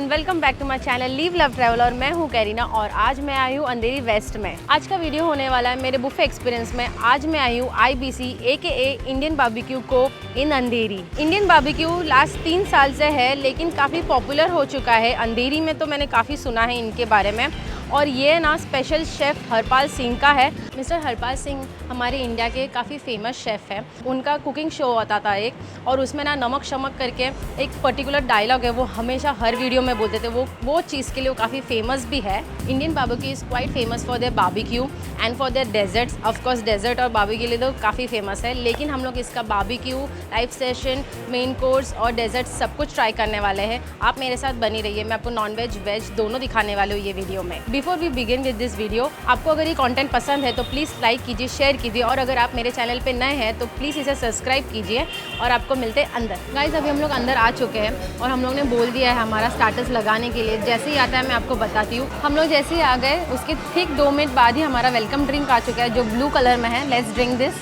Welcome back to my channel live love travel और मैं हूँ कैरीना और आज मैं आई हूँ अंधेरी वेस्ट में। आज का वीडियो होने वाला है मेरे बुफे एक्सपीरियंस में। आज मैं आई हूँ IBC AKA इंडियन बारबेक्यू को इन अंधेरी। इंडियन बारबेक्यू लास्ट 3 साल से है लेकिन काफ़ी पॉपुलर हो चुका है। अंधेरी में तो मैंने काफ़ी सुना है इनके बारे में और ये ना स्पेशल शेफ़ हरपाल सिंह का है। मिस्टर हरपाल सिंह हमारे इंडिया के काफ़ी फेमस शेफ़ है। उनका कुकिंग शो होता था एक और उसमें ना नमक शमक करके एक पर्टिकुलर डायलॉग है वो हमेशा हर वीडियो में बोलते थे। वो चीज़ के लिए वो काफ़ी फेमस भी है। Indian barbecue is quite famous for their barbecue and for their desserts. Of course dessert और बारबेक्यू के लिए तो काफ़ी फेमस है, लेकिन हम लोग इसका barbecue, live session, main course और डेजर्ट सब कुछ ट्राई करने वाले हैं। आप मेरे साथ बनी रहिए, मैं आपको नॉन वेज वेज दोनों दिखाने वाले हूँ ये वीडियो में। Before we begin with this video, आपको अगर ये कंटेंट पसंद है तो प्लीज़ लाइक कीजिए, शेयर कीजिए और अगर आप मेरे चैनल पे नए हैं तो प्लीज़ इसे सब्सक्राइब कीजिए और आपको मिलते हैं अंदर। गाइस अभी हम लोग अंदर आ चुके हैं और हम लोग ने बोल दिया है हमारा स्टार्टर्स लगाने के लिए। जैसे ही आता है मैं आपको बताती हूँ। हम लोग जैसे ही आ गए उसके ठीक 2 मिनट बाद ही हमारा वेलकम ड्रिंक आ चुका है जो ब्लू कलर में है। Let's drink this.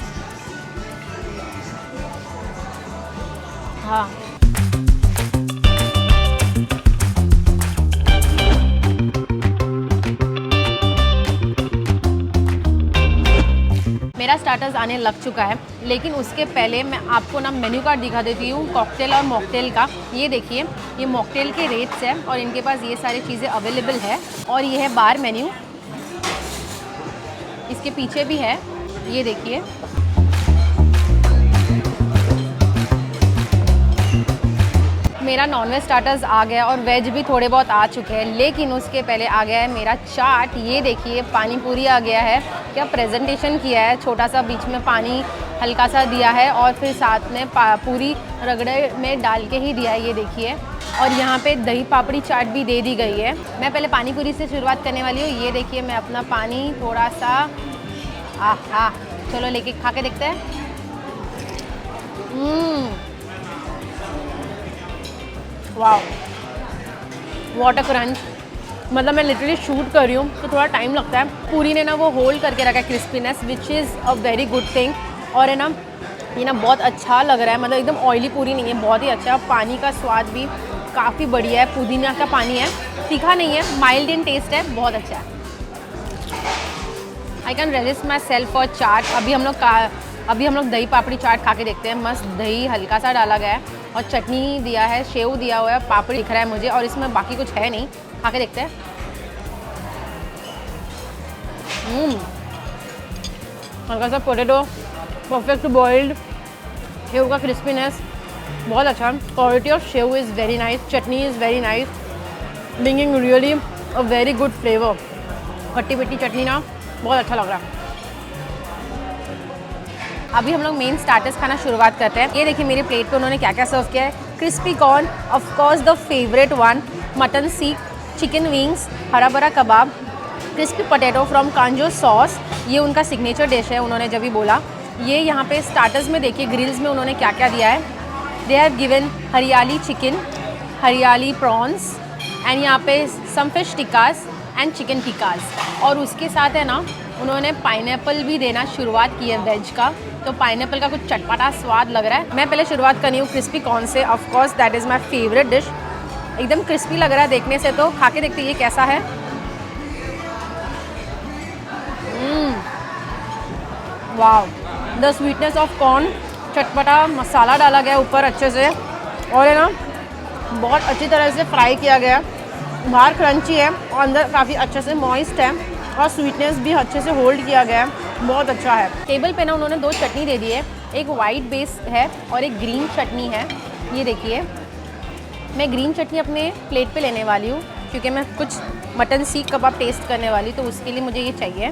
हाँ, मेरा स्टार्टर्स आने लग चुका है, लेकिन उसके पहले मैं आपको ना मेन्यू कार्ड दिखा देती हूँ कॉकटेल और मॉकटेल का। ये देखिए, ये मॉकटेल के रेट्स हैं और इनके पास ये सारी चीज़ें अवेलेबल है। और ये है बार मेन्यू, इसके पीछे भी है, ये देखिए। मेरा नॉनवेज स्टार्टर्स आ गया और वेज भी थोड़े बहुत आ चुके हैं, लेकिन उसके पहले आ गया है मेरा चाट। ये देखिए, पानी पूरी आ गया है। क्या प्रेजेंटेशन किया है, छोटा सा बीच में पानी हल्का सा दिया है और फिर साथ में पूरी रगड़े में डाल के ही दिया है, ये देखिए। और यहाँ पे दही पापड़ी चाट भी दे दी गई है। मैं पहले पानी पूरी से शुरुआत करने वाली हूँ। ये देखिए, मैं अपना पानी थोड़ा सा चलो लेके खा के देखते हैं। वाओ, वाटर क्रंच, मतलब मैं लिटरली शूट कर रही हूँ तो थोड़ा टाइम लगता है। पूरी ने ना वो होल्ड करके रखा है crispiness, which is a very good thing. और है ना, ये ना बहुत अच्छा लग रहा है, मतलब एकदम ऑयली पूरी नहीं है, बहुत ही अच्छा है। पानी का स्वाद भी काफ़ी बढ़िया है, पुदीना का पानी है, तीखा नहीं है, माइल्ड इन टेस्ट है, बहुत अच्छा है। I can resist myself for chaat. अभी हम लोग दही पापड़ी चाट खा के देखते हैं। मस्त दही हल्का सा डाला गया है और चटनी दिया है, सेव दिया हुआ है, पापड़ी दिख रहा है मुझे और इसमें बाकी कुछ है नहीं। खा के देखते हैं। हल्का सा पोटैटो, परफेक्ट बॉइल्ड, सेव का क्रिस्पीनेस बहुत अच्छा। Quality of save is very nice, chutney is very nice, bringing really a very good flavour. खट्टी मीठी चटनी ना बहुत अच्छा लग रहा है। अभी हम लोग मेन स्टार्टर्स खाना शुरुआत करते हैं। ये देखिए मेरे प्लेट पे उन्होंने क्या क्या सर्व किया है। Crispy corn, of course the favourite one, mutton सीख, चिकन विंग्स, हरा भरा कबाब, क्रिस्पी पोटैटो फ्रॉम कांजो सॉस, ये उनका सिग्नेचर डिश है उन्होंने जब भी बोला। ये यहाँ पे स्टार्टर्स में देखिए ग्रिल्स में उन्होंने क्या क्या दिया है। दे हैव गिवन हरियाली चिकन, हरियाली प्रॉन्स एंड यहाँ पे सम फिश टिक्कास एंड चिकन टिक्कास। और उसके साथ है ना उन्होंने पाइनएप्पल भी देना शुरुआत की है वेज का, तो पाइनएप्पल का कुछ चटपटा स्वाद लग रहा है। मैं पहले शुरुआत करनी हूँ क्रिस्पी कॉर्न से। Of course that is my favourite dish. एकदम क्रिस्पी लग रहा है देखने से, तो खा के देखते ये कैसा है। वाव, द स्वीटनेस ऑफ कॉर्न, चटपटा मसाला डाला गया ऊपर अच्छे से और है ना बहुत अच्छी तरह से फ्राई किया गया है। बाहर क्रंची है और अंदर काफ़ी अच्छे से मॉइस्ट है और स्वीटनेस भी अच्छे से होल्ड किया गया है, बहुत अच्छा है। टेबल पे ना उन्होंने 2 चटनी दे दी है, एक वाइट बेस है और एक ग्रीन चटनी है। ये देखिए, मैं ग्रीन चटनी अपने प्लेट पे लेने वाली हूँ क्योंकि मैं कुछ मटन सीख कबाब टेस्ट करने वाली, तो उसके लिए मुझे ये चाहिए।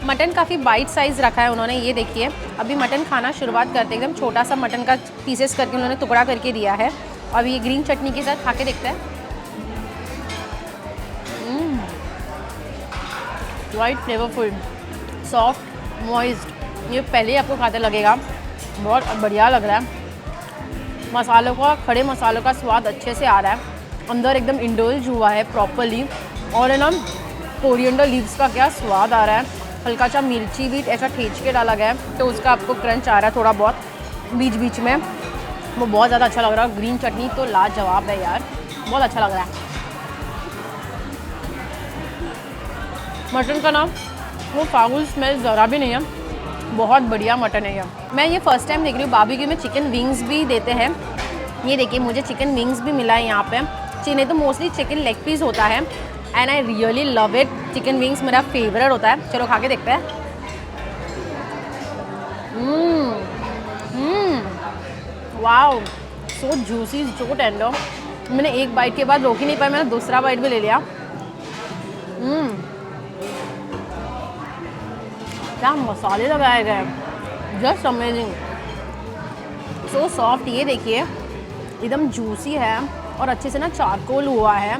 मटन काफ़ी बाइट साइज़ रखा है उन्होंने, ये देखिए। अभी मटन खाना शुरुआत करते एकदम छोटा सा मटन का पीसेस करके उन्होंने टुकड़ा करके दिया है। अब ये ग्रीन चटनी के साथ खा के देखते हैं। White flavourful, soft, moist. ये पहले ही आपको खाते लगेगा बहुत बढ़िया लग रहा है। मसालों का, खड़े मसालों का स्वाद अच्छे से आ रहा है, अंदर एकदम इंडल्ज हुआ है प्रॉपरली। और है ना कोरिएंडर लीव्स का क्या स्वाद आ रहा है, हल्का सा मिर्ची भी ऐसा खींच के डाला गया है तो उसका आपको क्रंच आ रहा है थोड़ा बहुत बीच बीच में, वो बहुत ज़्यादा अच्छा लग रहा है। ग्रीन चटनी तो लाजवाब है यार, बहुत अच्छा लग रहा है। मटन का ना वो फाउल स्मेल ज़रा भी नहीं है, बहुत बढ़िया मटन है ये। मैं ये फर्स्ट टाइम देख रही हूँ बारबेक्यू में चिकन विंग्स भी देते हैं। ये देखिए मुझे चिकन विंग्स भी मिला है यहाँ पे। नहीं तो मोस्टली चिकन लेग पीस होता है and I really love it. Chicken wings मेरा फेवरेट होता है। चलो खा के देखते हैं। वाओ, सो जूसी, सो टेंडर। मैंने एक बाइट के बाद रोक ही नहीं पाया, मैंने दूसरा बाइट भी ले लिया। क्या मसाले लगाए गए हैं, जस्ट अमेजिंग, सो सॉफ्ट। ये देखिए एकदम जूसी है और अच्छे से ना चारकोल हुआ है।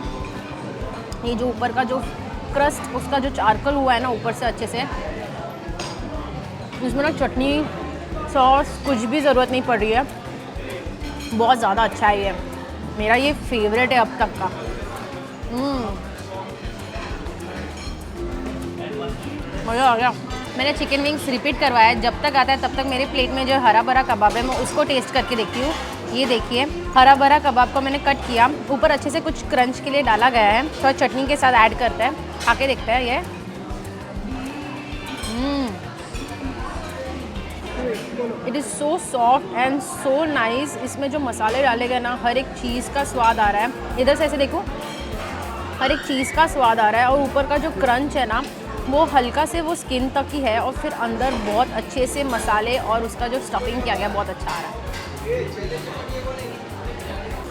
ये जो ऊपर का जो क्रस्ट उसका जो चारकोल हुआ है ना ऊपर से अच्छे से, इसमें ना चटनी सॉस कुछ भी ज़रूरत नहीं पड़ रही है, बहुत ज़्यादा अच्छा है ये। मेरा ये फेवरेट है अब तक का। मज़ा आ गया। मैंने चिकन विंग्स रिपीट करवाया है, जब तक आता है तब तक मेरे प्लेट में जो हरा भरा कबाब है मैं उसको टेस्ट करके देखती हूँ। ये देखिए हरा भरा कबाब को मैंने कट किया, ऊपर अच्छे से कुछ क्रंच के लिए डाला गया है, थोड़ा चटनी के साथ ऐड करते हैं, खा के देखते हैं। ये it is so soft and so nice. इसमें जो मसाले डाले गए ना, हर एक चीज़ का स्वाद आ रहा है। इधर से ऐसे देखो, हर एक चीज़ का स्वाद आ रहा है और ऊपर का जो क्रंच है ना वो हल्का से वो स्किन तक ही है और फिर अंदर बहुत अच्छे से मसाले और उसका जो स्टफिंग किया गया बहुत अच्छा आ रहा है।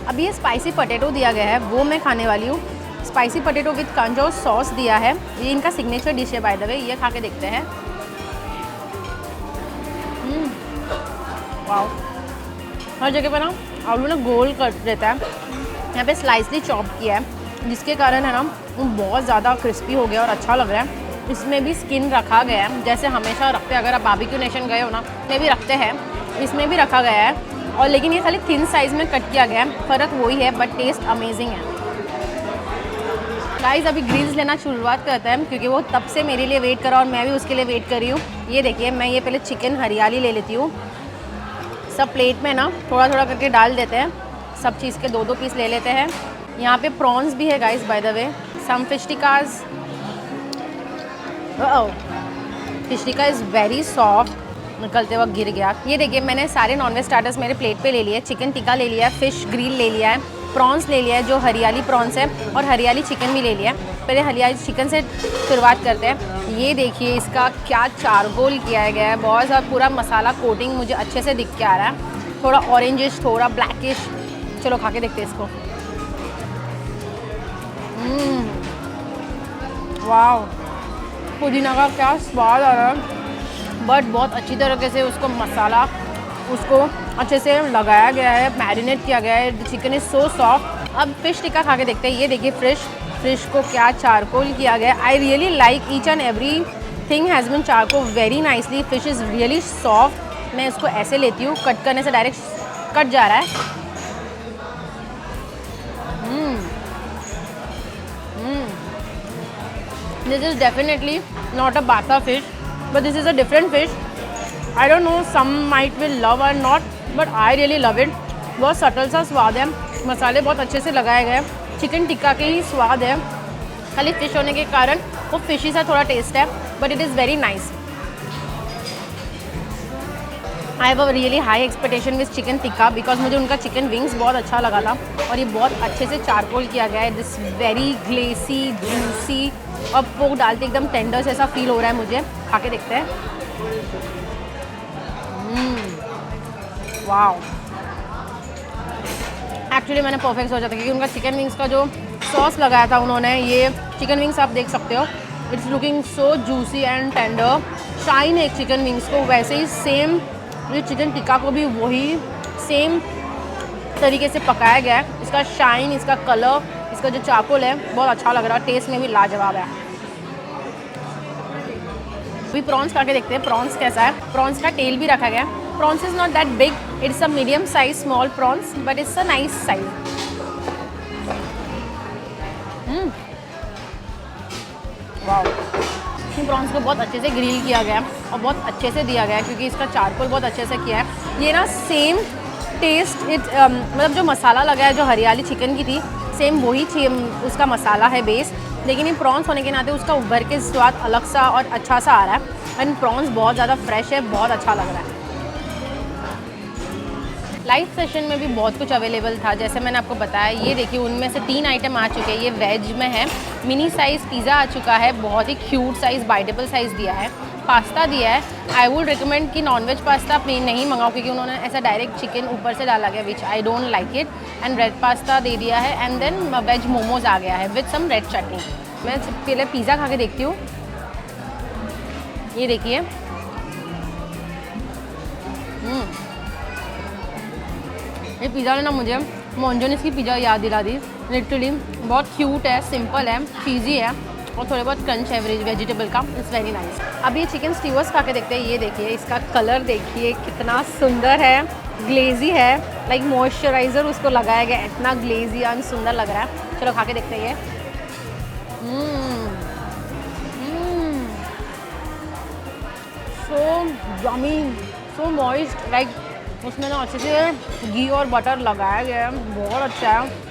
अब ये स्पाइसी पोटैटो दिया गया है वो मैं खाने वाली हूँ। स्पाइसी पोटैटो विद कांजो सॉस दिया है, ये इनका सिग्नेचर डिश है बाय द वे। ये खा के देखते हैं। वाओ, हर जगह पर ना आलू ना गोल कर देता है, यहाँ पे स्लाइसली चॉप किया है जिसके कारण है ना वो बहुत ज़्यादा क्रिस्पी हो गया और अच्छा लग रहा है। इसमें भी स्किन रखा गया है जैसे हमेशा रखते हैं, अगर आप बारबेक्यू नेशन गए हो ना में भी रखते हैं, इसमें भी रखा गया है। और लेकिन ये खाली थिन साइज़ में कट किया गया है, फ़र्क वही है बट टेस्ट अमेजिंग है। गाइस अभी ग्रिल्स लेना शुरुआत करते हैं क्योंकि वो तब से मेरे लिए वेट करा और मैं भी उसके लिए वेट कर रही हूँ। ये देखिए मैं ये पहले चिकन हरियाली ले लेती हूँ, सब प्लेट में ना थोड़ा थोड़ा करके डाल देते हैं, सब चीज़ के 2-2 पीस ले लेते हैं। यहाँ पे प्रॉन्स भी है guys by the way, some fish tikkas. Fish tikka is very soft, निकलते वक्त गिर गया। ये देखिए मैंने सारे नॉनवेज स्टार्टर्स मेरे प्लेट पे ले लिए। चिकन टिक्का ले लिया है, फिश ग्रिल ले लिया है, प्रॉन्स ले लिया है जो हरियाली प्रॉन्स है और हरियाली चिकन भी ले लिया है। पहले हरियाली चिकन से शुरुआत करते हैं। ये देखिए इसका क्या चारकोल किया गया है, बहुत सा पूरा मसाला कोटिंग मुझे अच्छे से दिख के आ रहा है, थोड़ा ऑरेंजिश थोड़ा ब्लैकिश। चलो खा के देखते हैं इसको। वाह, पुदीना का क्या स्वाद आ रहा है, बट बहुत अच्छी तरीके से उसको मसाला उसको अच्छे से लगाया गया है, मैरिनेट किया गया है। Chicken is so soft. अब फिश टिक्का खा के देखते हैं। ये देखिए फिश को क्या चारकोल किया गया है। I really like each and every thing has been charcoal very nicely. Fish is really soft. मैं इसको ऐसे लेती हूँ, कट करने से डायरेक्ट कट जा रहा है। This is definitely not a bata fish, but this is a different fish. I don't know, some might will love or not, but I really love it. बहुत सटल सा स्वाद है, मसाले बहुत अच्छे से लगाए गए हैं, चिकन टिक्का के ही स्वाद है, खाली फिश होने के कारण वो फिशी सा थोड़ा टेस्ट है, but it is very nice. I have a really high expectation with chicken tikka because मुझे उनका चिकन विंग्स बहुत अच्छा लगा था और ये बहुत अच्छे से चारकोल किया गया है। दिस वेरी ग्लेसी जूसी और पोक डालते एकदम टेंडर जैसा फील हो रहा है मुझे। खा के देखते हैं। वाओ, एक्चुअली मैंने परफेक्ट सोचा था क्योंकि उनका चिकन विंग्स का जो सॉस लगाया था उन्होंने, ये चिकन विंग्स आप देख सकते हो, it's looking so juicy and tender. Shine है चिकन विंग्स को, वैसे ही सेम ये चिकन टिक्का को भी वही सेम तरीके से पकाया गया है। इसका शाइन, इसका कलर, इसका जो चारकोल है बहुत अच्छा लग रहा है, टेस्ट में भी लाजवाब है। अभी प्रॉन्स खा के देखते हैं प्रॉन्स कैसा है। प्रॉन्स का टेल भी रखा गया है। Prawns is not that big, it's a medium size small prawns, but it's a nice size. Wow, in prawns को बहुत अच्छे से ग्रिल किया गया है और बहुत अच्छे से दिया गया है क्योंकि इसका चारकोल बहुत अच्छे से किया है। ये ना सेम टेस्ट मतलब जो मसाला लगा है जो हरियाली चिकन की थी, सेम वही उसका मसाला है बेस, लेकिन ये प्रॉन्स होने के नाते उसका उभर के स्वाद अलग सा और अच्छा सा आ रहा है। एंड प्रॉन्स बहुत ज़्यादा फ्रेश है, बहुत अच्छा लग रहा है। लाइव सेशन में भी बहुत कुछ अवेलेबल था, जैसे मैंने आपको बताया। ये देखिए उनमें से 3 आइटम आ चुके हैं। ये वेज में है, मिनी साइज़ पिज़्ज़ा आ चुका है, बहुत ही क्यूट साइज़ बाइटेबल साइज़ दिया है, पास्ता दिया है। आई वुड रिकमेंड कि नॉनवेज पास्ता आप नहीं मंगाओ क्योंकि उन्होंने ऐसा डायरेक्ट चिकन ऊपर से डाला गया, which I don't like it. And red pasta दे दिया है एंड देन वेज मोमोज आ गया है विद सम रेड चटनी। मैं पहले पिज़्ज़ा खा के देखती हूँ। ये देखिए, ये पिज़्ज़ा ने ना मुझे मोन्जोनिस की पिज़्ज़ा याद दिला दी। लिटरली बहुत क्यूट है, सिंपल है, चीज़ी है और थोड़े बहुत क्रंच एवरेज वेजिटेबल का। It's very nice. अब ये चिकन स्टीवर्स खा के देखते हैं। ये देखिए, इसका कलर देखिए कितना सुंदर है, ग्लेजी है, लाइक मॉइस्चराइज़र उसको लगाया गया, इतना ग्लेजी एंड सुंदर लग रहा है। चलो खा के देखते हैं। ये सो यमी, सो मॉइस्ट, लाइक उसमें ना अच्छे से घी और बटर लगाया गया है, बहुत अच्छा है।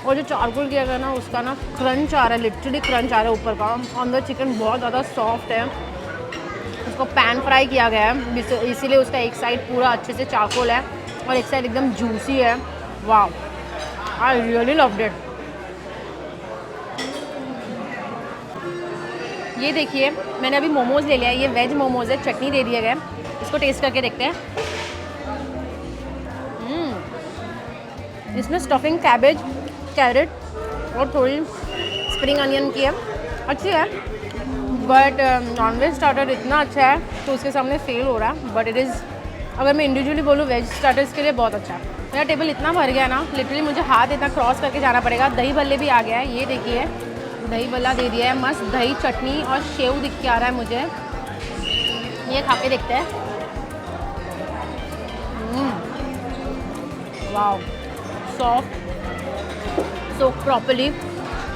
और जो चारकोल किया गया ना उसका ना क्रंच आ रहा है, लिटरली क्रंच आ रहा है ऊपर का। अंदर चिकन बहुत ज़्यादा सॉफ्ट है, उसको पैन फ्राई किया गया है इसीलिए उसका एक साइड पूरा अच्छे से चारकोल है और एक साइड एकदम जूसी है। वाह, आई रियली लव्ड इट। ये देखिए, मैंने अभी मोमोज़ ले लिया है, ये वेज मोमोज़ है, चटनी दे दिया गया है। इसको टेस्ट करके देखते हैं। इसमें स्टफिंग कैबेज, कैरेट और थोड़ी स्प्रिंग अनियन की है, अच्छी है। बट नॉनवेज स्टार्टर इतना अच्छा है तो उसके सामने फेल हो रहा है। बट इट इज़, अगर मैं इंडिविजुअली बोलूँ वेज स्टार्टर्स के लिए बहुत अच्छा है। मेरा टेबल इतना भर गया ना, लिटरली मुझे हाथ इतना क्रॉस करके जाना पड़ेगा। दही भल्ले भी आ गया है, ये देखिए दही भल्ला दे दिया है, मस्त दही चटनी और सेव दिख के आ रहा है मुझे। ये खा के देखते हैं। वाओ, सॉफ्ट, सोक प्रॉपर्ली,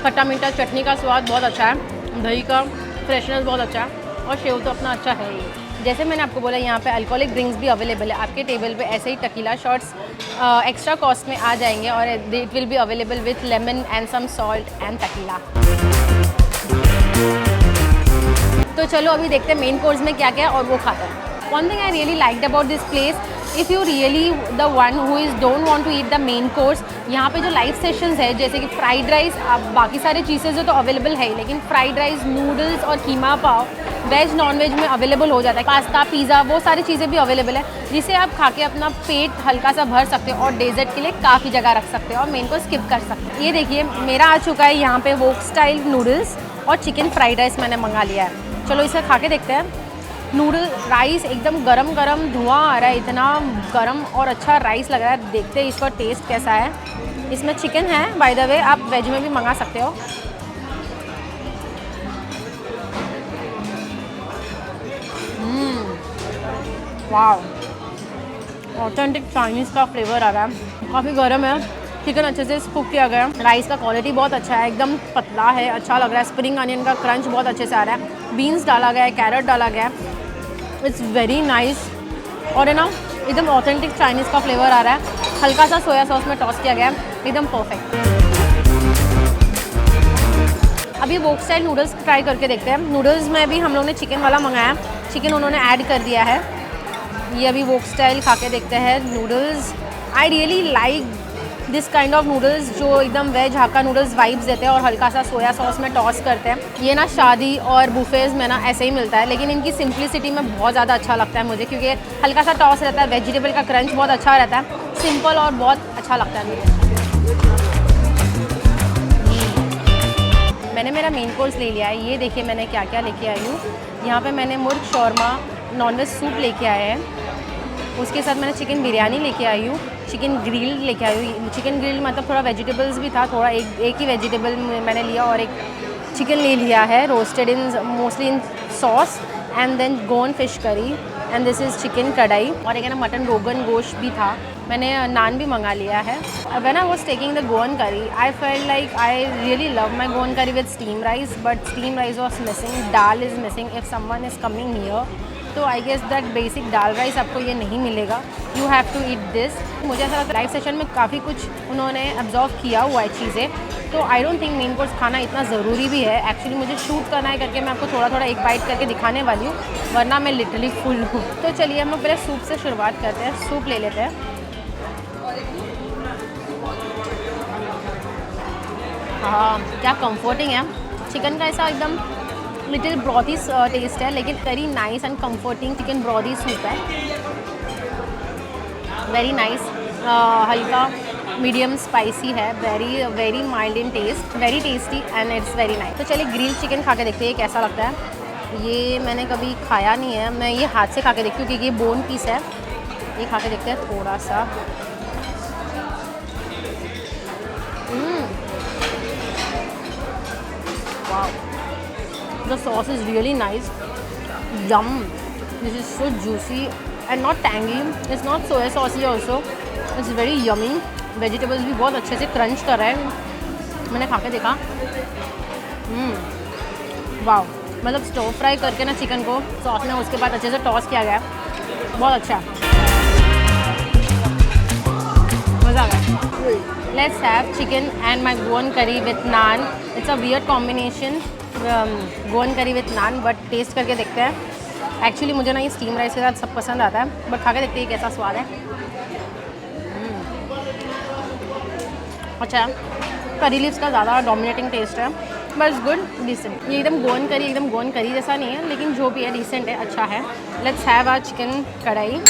खट्टा मीठा, चटनी का स्वाद बहुत अच्छा है, दही का फ्रेशनेस बहुत अच्छा है और सेव तो अपना अच्छा है ही। जैसे मैंने आपको बोला यहाँ पे अल्कोहलिक ड्रिंक्स भी अवेलेबल है आपके टेबल पे। ऐसे ही टकीला शॉट्स एक्स्ट्रा कॉस्ट में आ जाएंगे और it will be available with lemon and some salt and tequila. तो चलो अभी देखते हैं मेन कोर्स में क्या क्या है और वो खाते हैं। One thing I really liked about this place, if you really the one who is don't want to eat the main course, यहाँ पे जो लाइव सेशंस है जैसे कि फ्राइड राइस, आप बाकी सारे चीज़ें तो अवेलेबल है ही, लेकिन फ्राइड राइस, नूडल्स और कीमा पाव वेज नॉन वेज में अवेलेबल हो जाता है। पास्ता, पिज़्ज़ा, वो सारी चीज़ें भी अवेलेबल है जिसे आप खा के अपना पेट हल्का सा भर सकते हो और डेजर्ट के लिए काफ़ी जगह रख सकते हो और मेन को स्किप कर सकते हो। ये देखिए मेरा आ चुका है यहाँ पे वोक स्टाइल नूडल्स और चिकन फ्राइड राइस मैंने मंगा लिया है। चलो इसे खा के देखते हैं। नूडल राइस एकदम गरम गरम धुआं आ रहा है, इतना गरम और अच्छा राइस लग रहा है। देखते हैं इसका टेस्ट कैसा है। इसमें चिकन है, बाय द वे आप वेज में भी मंगा सकते हो। वाह, ऑथेंटिक चाइनीज़ का फ्लेवर आ रहा है, काफ़ी गर्म है, चिकन अच्छे से कुक किया गया है, राइस का क्वालिटी बहुत अच्छा है, एकदम पतला है, अच्छा लग रहा है। स्प्रिंग अनियन का क्रंच बहुत अच्छे से आ रहा है, बीन्स डाला गया है, कैरेट डाला गया है, इट्स वेरी नाइस। और है ना एकदम ऑथेंटिक चाइनीज़ का फ्लेवर आ रहा है, हल्का सा सोया सॉस में टॉस किया गया है, एकदम परफेक्ट। अभी वोक स्टाइल नूडल्स ट्राई करके देखते हैं। नूडल्स में भी हम लोगों ने चिकन वाला मंगाया, चिकन उन्होंने ऐड कर दिया है। ये अभी वोक स्टाइल खा के देखते हैं noodles. I really like this kind of noodles जो एकदम वेज हाक्का नूडल्स वाइब्स देते हैं और हल्का सा सोया सॉस में टॉस करते हैं। ये ना शादी और बुफेज़ में ना ऐसे ही मिलता है, लेकिन इनकी सिंपलिसिटी में बहुत ज़्यादा अच्छा लगता है मुझे, क्योंकि हल्का सा टॉस रहता है, वेजिटेबल का क्रंच बहुत अच्छा रहता है, सिंपल और बहुत अच्छा लगता है मुझे। मैंने मेरा मेन कोर्स ले लिया है। ये देखिए मैंने क्या क्या लेके आई हूँ। यहाँ पे मैंने मुर्ग शौरमा नॉनवेज सूप लेके आया है, उसके साथ मैंने चिकन बिरयानी लेके आई हूँ, चिकन ग्रिल लेके आई हूँ। चिकन ग्रिल मतलब थोड़ा वेजिटेबल्स भी था, थोड़ा एक ही वेजिटेबल मैंने लिया और एक चिकन ले लिया है roasted in mostly in sauce and then gone fish curry and this is chicken कढ़ाई और एक है ना मटन रोगन गोश्त भी था। मैंने नान भी मंगा लिया है। When I was taking the Goan curry, I felt like I really love my Goan curry with steam rice, but steam rice was missing, dal is missing. If someone is coming here, तो I guess that basic dal rice आपको ये नहीं मिलेगा, you have to eat this. मुझे ऐसा लगता है live session में काफ़ी कुछ उन्होंने ऑब्जर्व किया हुआ है चीज़ें, तो I don't think main course खाना इतना ज़रूरी भी है। एक्चुअली मुझे शूट करना है करके मैं आपको थोड़ा थोड़ा एक बाइट करके दिखाने वाली हूँ, वरना मैं लिटरली फुल हूँ। तो चलिए हम लोग पहले सूप से शुरुआत करते हैं, सूप ले लेते हैं। हाँ, क्या कंफर्टिंग है। चिकन का ऐसा एकदम लिटिल ब्रॉथी टेस्ट है, लेकिन very nice and comforting chicken brothy soup है। वेरी नाइस, हल्का मीडियम स्पाइसी है, very mild in taste, very tasty and it's very nice. तो चलिए ग्रिल चिकन खा के देखते हैं कैसा लगता है। ये मैंने कभी खाया नहीं है, मैं ये हाथ से खा के देखती हूँ क्योंकि ये बोन पीस है। ये खा के देखते हैं थोड़ा सा। Wow, the sauce is really nice, yum, this is so juicy and not tangy, it's not soya saucy also, it's very yummy, vegetables भी बहुत अच्छे से क्रंच कर रहा है। मैंने खा के देखा, वाओ, मतलब स्टोव फ्राई करके ना चिकन को सॉस में उसके बाद अच्छे से टॉस किया गया, बहुत अच्छा, मज़ा आ गया। Let's have chicken and my Goan curry with naan. It's a weird combination, Goan curry with naan, but test करके देखते हैं। एक्चुअली मुझे ना ये स्टीम राइस के साथ सब पसंद आता है, बट खा के देखते हैं कैसा स्वाद है। अच्छा, करी लीव्स का ज़्यादा डोमिनेटिंग टेस्ट है, बट इट्स गुड, डिसेंट। ये एकदम गोन करी जैसा नहीं है, लेकिन जो भी है डिसेंट है, अच्छा है। लेट्स हैव आवर चिकन कढ़ाई।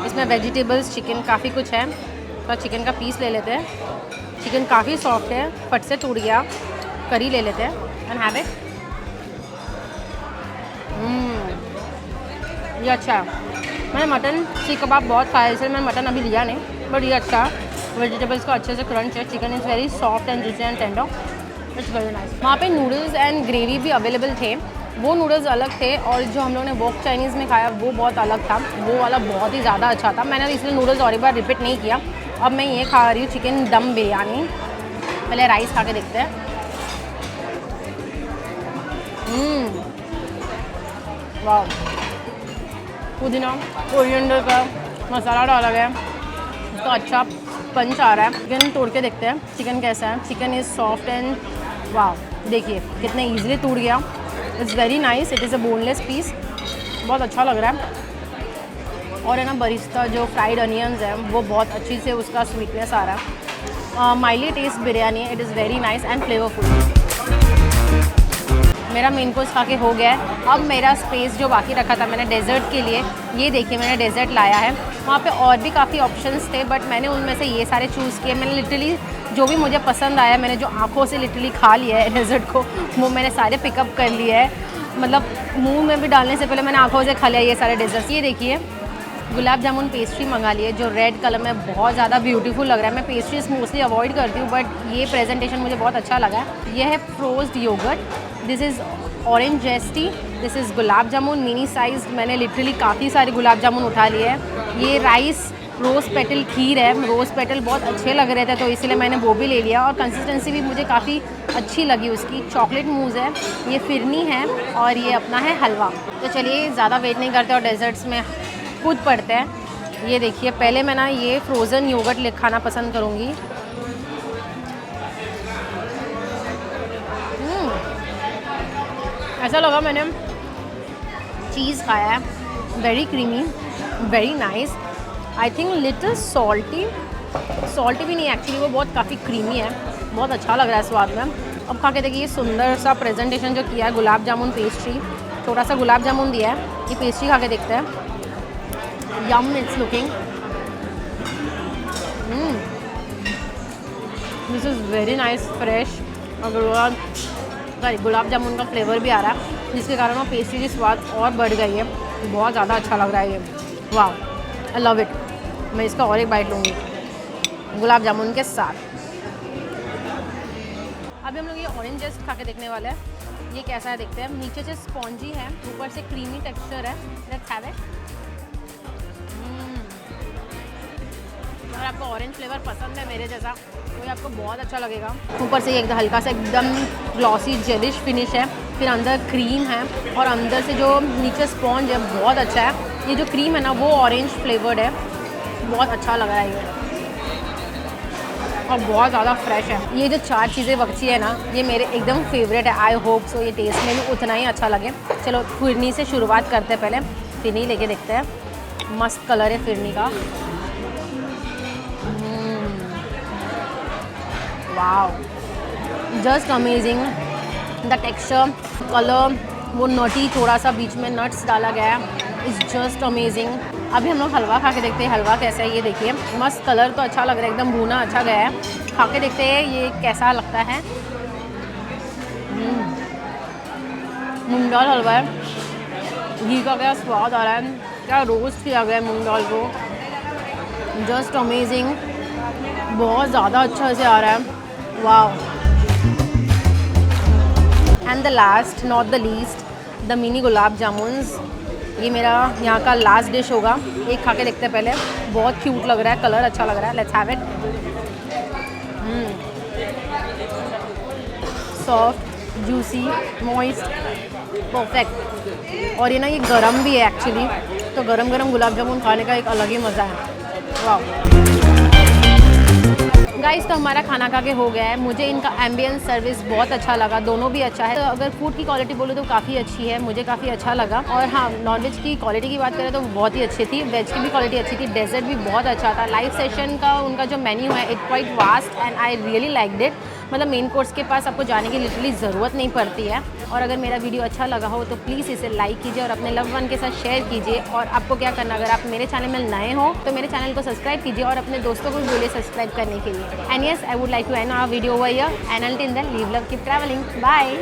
इसमें वेजिटेबल्स, चिकन, काफ़ी कुछ है। तो चिकन का पीस ले लेते हैं। चिकन काफ़ी सॉफ्ट है, फट से टूट गया। करी ले लेते हैं एंड हैव इट। ये अच्छा है। मैंने मटन सीख कबाब बहुत खाया, इसलिए मैंने मटन अभी लिया नहीं, बट ये अच्छा है। वेजिटेबल्स का अच्छे से क्रंच है, chicken is very soft and juicy and tender, it's very nice. वहाँ पे नूडल्स एंड ग्रेवी भी अवेलेबल थे, वो नूडल्स अलग थे और जो हम लोगों ने वॉक चाइनीज़ में खाया वो बहुत अलग था, वो वाला बहुत ही ज़्यादा अच्छा था। मैंने इसलिए नूडल्स और एक बार रिपीट नहीं किया। अब मैं ये खा रही हूँ चिकन दम बिरयानी। पहले राइस खा के देखते हैं। वाह, पुदीना कोरिएंडर का मसाला डाला गया है, उसका अच्छा पंच आ रहा है। चिकन तोड़ के देखते हैं चिकन कैसा है। चिकन इज़ सॉफ्ट एंड वाह, देखिए कितने ईजिली टूट गया। It's very nice, it is a boneless piece, बहुत अच्छा लग रहा है। और है ना बरिस्ता जो फ्राइड अनियंस है वो बहुत अच्छी से उसका स्वीटनेस आ रहा है। माइली टेस्ट बिरयानी है, it is very nice and flavourful. मेरा मेन कोर्स खा के हो गया है। अब मेरा स्पेस जो बाकी रखा था मैंने डेज़र्ट के लिए, ये देखिए मैंने डेज़र्ट लाया है। वहाँ पे और भी काफ़ी ऑप्शंस थे, बट मैंने उनमें से ये सारे चूज़ किए। मैंने लिटरली जो भी मुझे पसंद आया, मैंने जो आँखों से लिटरली खा लिया है डेज़र्ट को, वो मैंने सारे पिकअप कर लिए है। मतलब मुँह में भी डालने से पहले मैंने आँखों से खा लिया ये सारे डेज़र्ट्स। ये देखिए गुलाब जामुन पेस्ट्री मंगा ली है, जो रेड कलर में बहुत ज़्यादा ब्यूटीफुल लग रहा है। मैं पेस्ट्रीज मोस्टली अवॉइड करती हूँ, बट ये प्रेजेंटेशन मुझे बहुत अच्छा लगा है। ये है frozen yogurt, this is orange zesty, this is gulab jamun mini size. मैंने लिटरली काफ़ी सारे गुलाब जामुन उठा लिए हैं। ये राइस रोज़ पेटल खीर है, रोज़ पेटल बहुत अच्छे लग रहे थे तो इसलिए मैंने वो भी ले लिया, और कंसिस्टेंसी भी मुझे काफ़ी अच्छी लगी उसकी। चॉकलेट मूज़ है, ये फिरनी है, और ये अपना है हलवा। तो चलिए ज़्यादा वेट नहीं करते और डेजर्ट्स में कूद पड़ते हैं। ये देखिए पहले मैं ना ये फ्रोज़न योगर्ट खाना पसंद करूँगी। ऐसा लगा मैंने चीज़ खाया है, very creamy, very nice. I think little salty भी नहीं एक्चुअली, वो बहुत काफ़ी क्रीमी है, बहुत अच्छा लग रहा है स्वाद में। अब खा के देखिए ये सुंदर सा प्रेजेंटेशन जो किया है, गुलाब जामुन पेस्ट्री, थोड़ा सा गुलाब जामुन दिया है। ये पेस्ट्री खा के देखते हैं। Yum it's looking, this is very nice, fresh, और गुलाब जामुन का फ्लेवर भी आ रहा है, जिसके कारण वो पेस्ट्री की स्वाद और बढ़ गई है। बहुत ज़्यादा अच्छा लग रहा है ये, वाह, आई लव इट। मैं इसका और एक बाइट लूँगी गुलाब जामुन के साथ। अभी हम लोग ये ऑरेंज जेस्ट खा के देखने वाले हैं। ये कैसा है देखते हैं। नीचे से स्पॉन्जी है, ऊपर से क्रीमी टेक्सचर है। Let's have it. अगर आपको ऑरेंज फ्लेवर पसंद है मेरे जैसा तो ये आपको बहुत अच्छा लगेगा। ऊपर से एक हल्का सा एकदम ग्लॉसी जेलिश फिनिश है, फिर अंदर क्रीम है और अंदर से जो नीचे स्पॉन्ज है बहुत अच्छा है। ये जो क्रीम है ना वो ऑरेंज फ्लेवर्ड है, बहुत अच्छा लग रहा है ये और बहुत ज़्यादा फ्रेश है। ये जो 4 चीज़ें बची है ना ये मेरे एकदम फेवरेट है। आई होप सो ये टेस्ट में भी उतना ही अच्छा लगे। चलो फिरनी से शुरुआत करते हैं। पहले फिरनी लेके देखते हैं। मस्त कलर है फिरनी का। Wow, just amazing. The texture, colour, वो नटी थोड़ा सा बीच में नट्स डाला गया है, इज़ जस्ट अमेजिंग। अभी हम लोग हलवा खा के देखते हैं हलवा कैसा है। ये देखिए मस्त कलर तो अच्छा लग रहा है, एकदम भुना अच्छा गया है। खा के देखते हैं ये कैसा लगता है। मूंग दाल हलवा है, घी का क्या स्वाद आ रहा है, क्या रोस्ट किया गया है मूंग दाल को, जस्ट अमेजिंग। बहुत ज़्यादा अच्छा से आ रहा है। Wow. And the last not the least, the mini gulab jamuns. ये मेरा यहाँ का लास्ट डिश होगा। एक खा के देखते हैं पहले। बहुत क्यूट लग रहा है, कलर अच्छा लग रहा है। Let's have it. Soft, juicy, moist, perfect. और ये ना ये गरम भी है एक्चुअली, तो गरम गरम गुलाब जामुन खाने का एक अलग ही मज़ा है। वाह गाइस, तो हमारा खाना खा के हो गया है। मुझे इनका एम्बियंस सर्विस बहुत अच्छा लगा, दोनों भी अच्छा है। तो अगर फूड की क्वालिटी बोलो तो काफ़ी अच्छी है, मुझे काफ़ी अच्छा लगा। और हाँ, नॉनवेज की क्वालिटी की बात करें तो बहुत ही अच्छी थी, वेज की भी क्वालिटी अच्छी थी, डेजर्ट भी बहुत अच्छा था। लाइव सेशन का उनका जो मेन्यू है it quite vast and I really liked it. मतलब मेन कोर्स के पास आपको जाने की लिटरली ज़रूरत नहीं पड़ती है। और अगर मेरा वीडियो अच्छा लगा हो तो प्लीज़ इसे लाइक कीजिए और अपने लव वन के साथ शेयर कीजिए। और आपको क्या करना, अगर आप मेरे चैनल में नए हो तो मेरे चैनल को सब्सक्राइब कीजिए और अपने दोस्तों को भी बोलिए सब्सक्राइब करने के लिए। And yes, I would like to end our video over here, and until then leave love, keep traveling, bye।